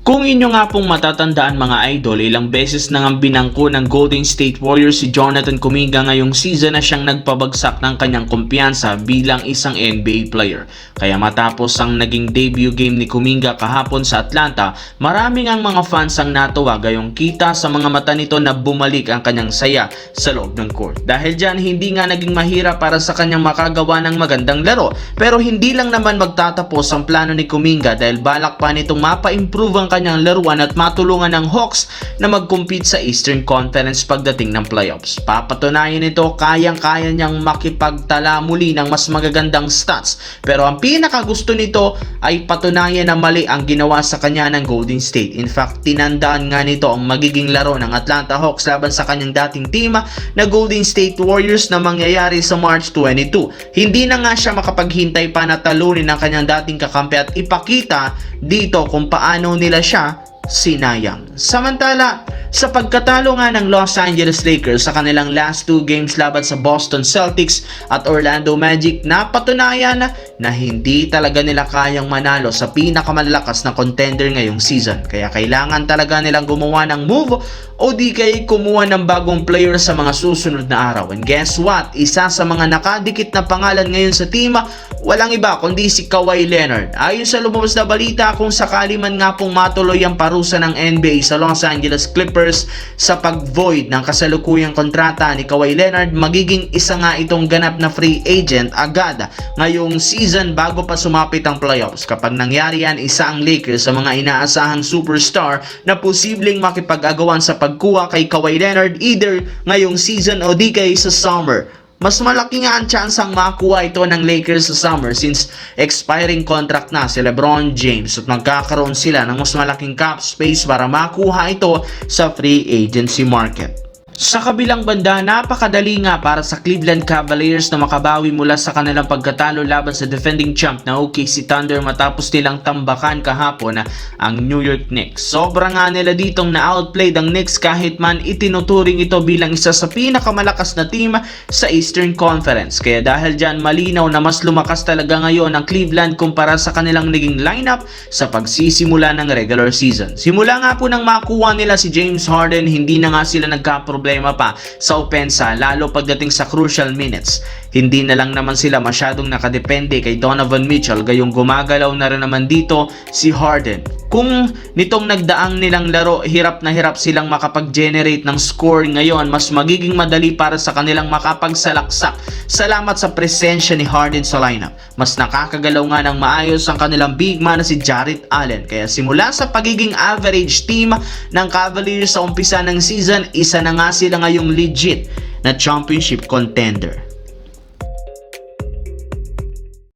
Kung inyo nga pong matatandaan mga idol, ilang beses na nga binangko ng Golden State Warriors si Jonathan Kuminga ngayong season na siyang nagpabagsak ng kanyang kumpiyansa bilang isang NBA player. Kaya matapos ang naging debut game ni Kuminga kahapon sa Atlanta, maraming ang mga fans ang natuwa gayong kita sa mga mata nito na bumalik ang kanyang saya sa loob ng court. Dahil dyan, hindi nga naging mahirap para sa kanyang makagawa ng magandang laro. Pero hindi lang naman magtatapos ang plano ni Kuminga dahil balak pa nitong mapa-improve ang kanyang laruan at matulungan ng Hawks na mag-compete sa Eastern Conference pagdating ng playoffs. Papatunayan nito kayang-kaya niyang makipagtala muli ng mas magagandang stats. Pero ang pinakagusto nito ay patunayan na mali ang ginawa sa kanya ng Golden State. In fact, tinandaan nga nito ang magiging laro ng Atlanta Hawks laban sa kanyang dating team na Golden State Warriors na mangyayari sa March 22. Hindi na nga siya makapaghintay pa na talunin ang kanyang dating kakampi at ipakita dito kung paano nila siya sinayang. Samantala, sa pagkatalo nga ng Los Angeles Lakers sa kanilang last two games laban sa Boston Celtics at Orlando Magic, napatunayan na hindi talaga nila kayang manalo sa pinakamalalakas na contender ngayong season. Kaya kailangan talaga nilang gumawa ng move o di kaya kumuha ng bagong player sa mga susunod na araw. And guess what? Isa sa mga nakadikit na pangalan ngayon sa team, walang iba kundi si Kawhi Leonard. Ayon sa lumabas na balita, kung sakali man nga pong matuloy ang parusa ng NBA sa Los Angeles Clippers sa pag-void ng kasalukuyang kontrata ni Kawhi Leonard, magiging isa nga itong ganap na free agent agad ngayong season bago pa sumapit ang playoffs. Kapag nangyari yan, isa ang Lakers sa mga inaasahang superstar na posibleng makipag-agawan sa pagkuha kay Kawhi Leonard either ngayong season o di kay sa summer. Mas malaki nga ang chance ang makuha ito ng Lakers sa summer since expiring contract na si LeBron James at magkakaroon sila ng mas malaking cap space para makuha ito sa free agency market. Sa kabilang banda, napakadali nga para sa Cleveland Cavaliers na makabawi mula sa kanilang pagkatalo laban sa defending champ na OKC Thunder matapos nilang tambakan kahapon ang New York Knicks. Sobra nga nila ditong na-outplayed ang Knicks kahit man itinuturing ito bilang isa sa pinakamalakas na team sa Eastern Conference. Kaya dahil dyan, malinaw na mas lumakas talaga ngayon ang Cleveland kumpara sa kanilang naging lineup sa pagsisimula ng regular season. Simula nga po nang makuha nila si James Harden, hindi na nga sila nagka-problema pa sa opensa lalo pagdating sa crucial minutes. Hindi na lang naman sila masyadong nakadepende kay Donovan Mitchell gayong gumagalaw na rin naman dito si Harden. Kung nitong nagdaang nilang laro, hirap na hirap silang makapag-generate ng score, ngayon mas magiging madali para sa kanilang makapagsalaksak salamat sa presensya ni Harden sa lineup. Mas nakakagalaw nga ng maayos ang kanilang big man na si Jarrett Allen. Kaya simula sa pagiging average team ng Cavaliers sa umpisa ng season, isa na nga sila ngayong legit na championship contender.